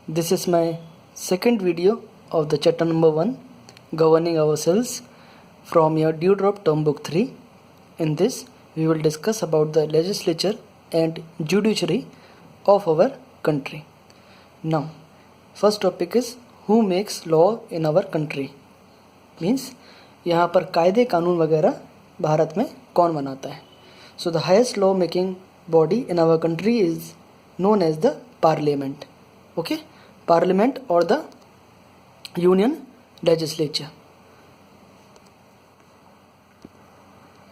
This is my second video of the chapter number 1, Governing Ourselves, from your Dewdrop Term Book 3. In this, we will discuss about the legislature and judiciary of our country. Now, first topic is who makes law in our country. Means यहाँ पर कायदे कानून वगैरह भारत में कौन बनाता है. So the highest law making body in our country is known as the parliament. Okay, parliament or the union legislature.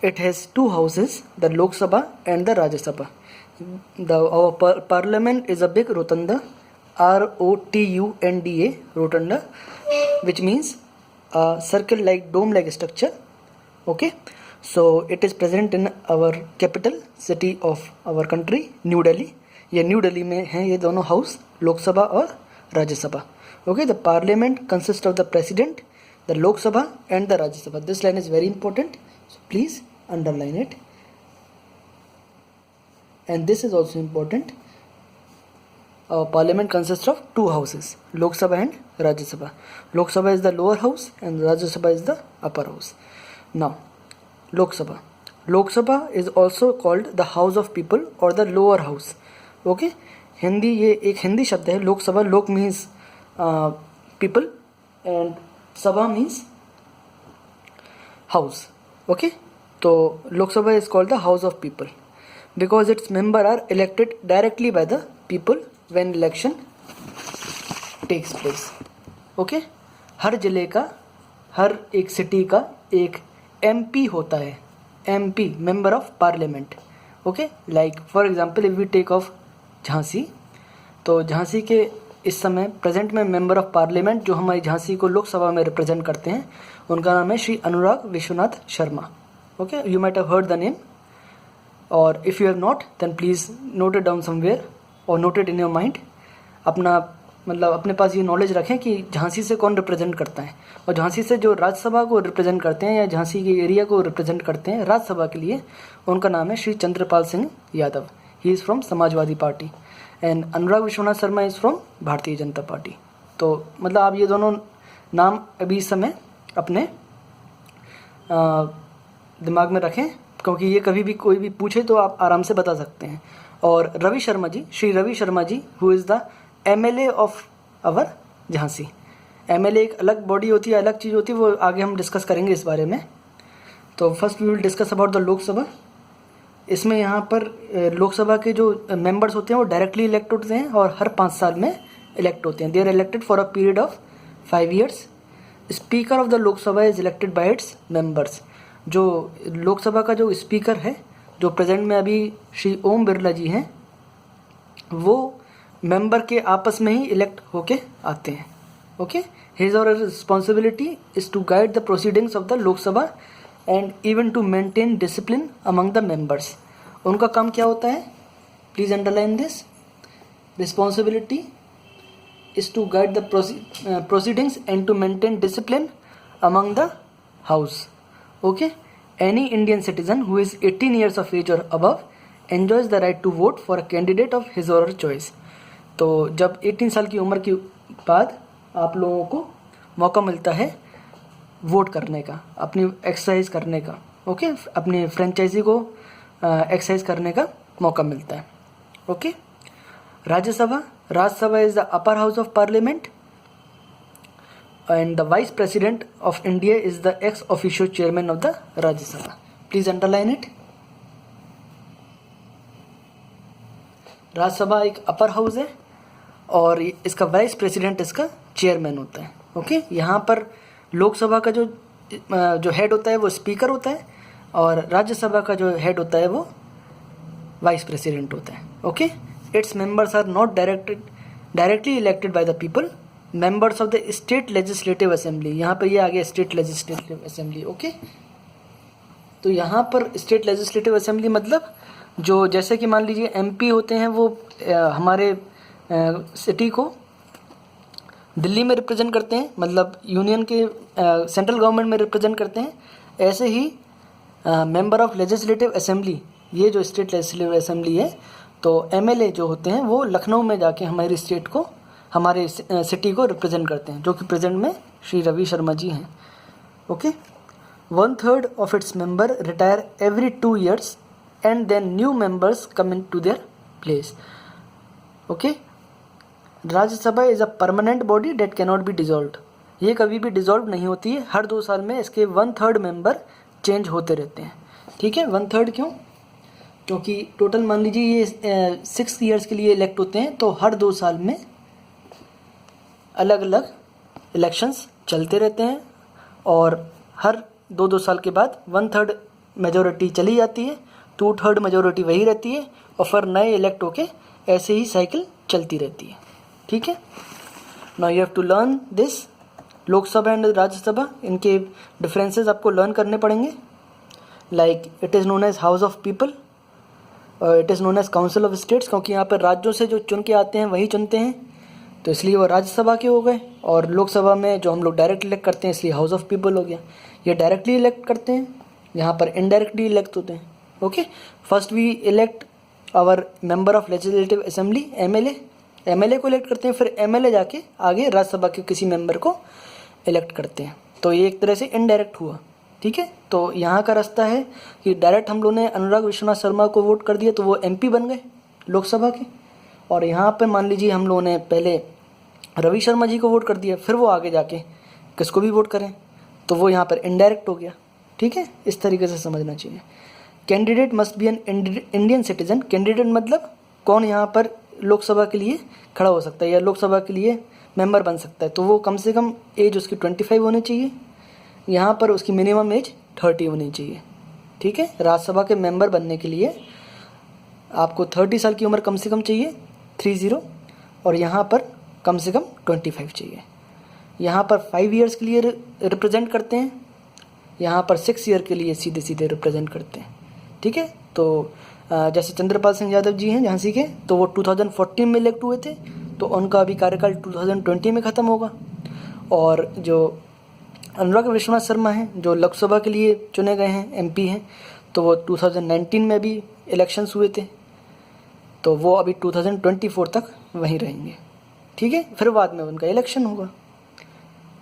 It has two houses, the Lok Sabha and the Rajya Sabha. Our parliament is a big rotunda, ROTUNDA, rotunda, which means a circle-like, dome-like structure. Okay, so it is present in our capital city of our country, New Delhi. ये new Delhi में हैं ये दोनों house, Lok Sabha और Rajya Sabha. Okay, the parliament consist of the president, the Lok Sabha and the Rajya Sabha. This line is very important, so please underline it. And this is also important. Parliament consist of to houses, Lok Sabha and Rajya Sabha. Lok Sabha is the lower house and Rajya Sabha is the upper house. Now Lok Sabha. Lok Sabha is also called the house of people और the lower house. Okay, Hindi, ये एक हिंदी शब्द है Lok Sabha. Lok means people and Sabha means house. Okay, तो Lok Sabha is called the house of people because its member are elected directly by the people when election takes place. Okay, हर जिले का, हर एक सिटी का एक एमपी होता है. MP, member of Parliament. Okay, like for example if we take of Jhansi, तो झांसी के इस समय प्रेजेंट में मेंबर ऑफ पार्लियामेंट जो हमारी झांसी को लोकसभा में रिप्रेजेंट करते हैं, उनका नाम है Shri Anurag Vishwanath Sharma. Okay, you might have heard the name, और if you have not then please note it down somewhere और note it in your mind. अपना मतलब अपने पास ये नॉलेज रखें कि झांसी से कौन रिप्रेजेंट करता है, और झांसी से जो राज्यसभा को रिप्रेजेंट करते हैं या झांसी के एरिया को रिप्रेजेंट करते हैं राज्यसभा के लिए, उनका नाम है Shri Chandrapal Singh Yadav. He is from Samajwadi party and Anurag Vishwanath Sharma is from Bharatiya Janata party. तो मतलब आप ये दोनों नाम अभी इस समय अपने दिमाग में रखें, क्योंकि ये कभी भी कोई भी पूछे तो आप आराम से बता सकते हैं. और Ravi Sharma ji, Shri Ravi Sharma ji, who is the MLA of our Jhansi. MLA एक अलग बॉडी होती है, अलग चीज़ होती है, वो आगे हम डिस्कस करेंगे इस बारे में. तो first we will discuss about the Lok Sabha. इसमें यहाँ पर लोकसभा के जो मेंबर्स होते हैं वो डायरेक्टली इलेक्ट होते हैं और हर 5 साल में इलेक्ट होते हैं. They are elected for a period of 5 years. Speaker of the Lok Sabha is elected by its members. जो लोकसभा का जो स्पीकर है, जो प्रेजेंट में अभी श्री ओम बिरला जी हैं, वो मेंबर के आपस में ही इलेक्ट होके आते हैं. ओके, हिज और responsibility is to guide the proceedings of the Lok Sabha and even to maintain discipline among the members. उनका काम क्या होता है, please underline this. Responsibility is to guide the proceedings and to maintain discipline among the house. Okay, any Indian citizen who is 18 years of age और above enjoys the right to vote for a candidate of his or her choice. तो जब 18 साल की उम्र के बाद आप लोगों को मौका मिलता है वोट करने का, अपनी एक्सरसाइज करने का. ओके, अपनी फ्रेंचाइजी को एक्सरसाइज करने का मौका मिलता है. Okay, Rajya Sabha. Rajya Sabha is the upper house of parliament and the vice president of India is the ex officio chairman of the Rajya Sabha. Please underline it. Rajya Sabha एक अपर हाउस है और इसका वाइस प्रेसिडेंट इसका चेयरमैन होता है. ओके, यहाँ पर लोकसभा का जो हेड होता है वो स्पीकर होता है और राज्यसभा का जो हेड होता है वो वाइस प्रेसिडेंट होता है. Okay, its members are not directly elected by the people, members of the state legislative assembly. यहाँ पर ये आ गया स्टेट लेजिस्लेटिव असेंबली. ओके, तो यहाँ पर स्टेट लेजिस्लेटिव असेंबली मतलब जो, जैसे कि मान लीजिए MP होते हैं, वो हमारे सिटी को दिल्ली में रिप्रेजेंट करते हैं, मतलब यूनियन के सेंट्रल गवर्नमेंट में रिप्रेजेंट करते हैं. ऐसे ही मेंबर ऑफ लेजिस्लेटिव असेंबली, ये जो स्टेट लेजिस्लेटिव असेंबली है, तो MLA जो होते हैं वो लखनऊ में जाके हमारी स्टेट को हमारे सिटी को रिप्रेजेंट करते हैं, जो कि प्रेजेंट में श्री रवि शर्मा जी हैं। Okay, 1/3 of its member retire every 2 years and then new members come in to their place. Okay, Rajya Sabha is a permanent body that cannot be dissolved. ये कभी भी डिजॉल्व नहीं होती है, हर 2 साल में इसके 1/3 मेंबर चेंज होते रहते हैं। ठीक है, 1/3 क्यों? क्योंकि टोटल मान लीजिए ये 6 years के लिए इलेक्ट होते हैं, तो हर 2 साल में अलग अलग इलेक्शंस चलते रहते हैं और हर 2-2 साल के बाद 1/3 मेजोरिटी चली जाती है, 2/3 मेजोरिटी वही रहती है और फिर नए इलेक्ट होके ऐसे ही साइकिल चलती रहती है। ठीक है, now you have to learn this. Lok Sabha and Rajya Sabha, इनके डिफरेंसेस आपको लर्न करने पड़ेंगे। Like it is known as house of people और it is known as council of states, क्योंकि यहाँ पर राज्यों से जो चुन के आते हैं वही चुनते हैं, तो इसलिए वो राज्यसभा के हो गए। और लोकसभा में जो हम लोग डायरेक्ट इलेक्ट करते हैं, इसलिए हाउस ऑफ पीपल हो गया। ये डायरेक्टली इलेक्ट करते हैं, यहाँ पर इनडायरेक्टली इलेक्ट होते हैं। Okay, first we elect our member of legislative assembly, MLA को इलेक्ट करते हैं, फिर एमएलए जाके आगे राज्यसभा के किसी मेंबर को इलेक्ट करते हैं। तो ये एक तरह से इनडायरेक्ट हुआ। ठीक है, तो यहाँ का रास्ता है कि डायरेक्ट हम लोगों ने अनुराग विश्वनाथ शर्मा को वोट कर दिया तो वो एमपी बन गए लोकसभा के। और यहाँ पे मान लीजिए हम लोगों ने पहले रवि शर्मा जी को वोट कर दिया, फिर वो आगे जाके किसको भी वोट करें तो वो यहाँ पर इनडायरेक्ट हो गया। ठीक है, इस तरीके से समझना चाहिए। Candidate must be an Indian citizen. Candidate मतलब कौन यहाँ पर लोकसभा के लिए खड़ा हो सकता है या लोकसभा के लिए मेंबर बन सकता है, तो वो कम से कम एज उसकी 25 होनी चाहिए। यहाँ पर उसकी मिनिमम एज 30 होनी चाहिए। ठीक है, राज्यसभा के मेंबर बनने के लिए आपको 30 साल की उम्र कम से कम चाहिए, 30, और यहाँ पर कम से कम 25 चाहिए। यहाँ पर 5 years के लिए रिप्रेजेंट करते हैं, यहाँ पर 6 year के लिए सीधे सीधे रिप्रेजेंट करते हैं। ठीक है, तो जैसे चंद्रपाल सिंह यादव जी हैं झांसी के, तो वो 2014 में इलेक्ट हुए थे, तो उनका अभी कार्यकाल 2020 में ख़त्म होगा। और जो अनुराग विश्वनाथ शर्मा हैं जो लोकसभा के लिए चुने गए हैं, एमपी हैं, तो वो 2019 में भी इलेक्शंस हुए थे, तो वो अभी 2024 तक वहीं रहेंगे। ठीक है, फिर बाद में उनका इलेक्शन होगा।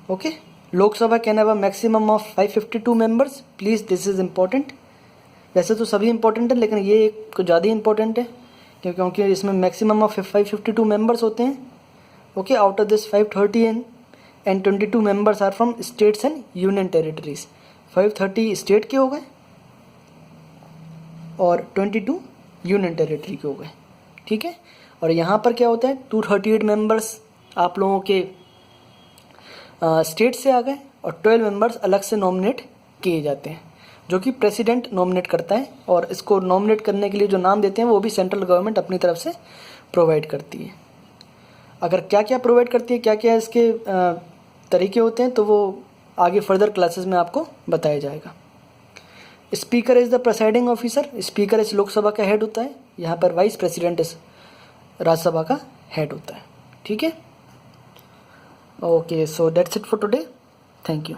Okay, Lok Sabha can have a maximum of 552 members. Please, this is important. वैसे तो सभी इंपॉर्टेंट है, लेकिन ये कुछ ज़्यादा ही इंपॉर्टेंट है क्योंकि इसमें मैक्सिमम ऑफ 552 मेंबर्स होते हैं। Okay, out of this 530 and 22 members are from states and union territories. 530 state के हो गए और 22 यूनियन टेरिटरी के हो गए। ठीक है, और यहाँ पर क्या होता है, 238 मेंबर्स आप लोगों के स्टेट से आ गए और 12 मेंबर्स अलग से नॉमिनेट किए जाते हैं, जो कि प्रेसिडेंट नॉमिनेट करता है। और इसको नॉमिनेट करने के लिए जो नाम देते हैं वो भी सेंट्रल गवर्नमेंट अपनी तरफ से प्रोवाइड करती है। अगर क्या क्या प्रोवाइड करती है, क्या क्या इसके तरीके होते हैं, तो वो आगे फर्दर क्लासेस में आपको बताया जाएगा। Speaker is the presiding officer. Speaker इस लोकसभा का हेड होता है, यहाँ पर वाइस प्रेसिडेंट इस राज्यसभा का हेड होता है। ठीक है, okay, so that's it for today. Thank you.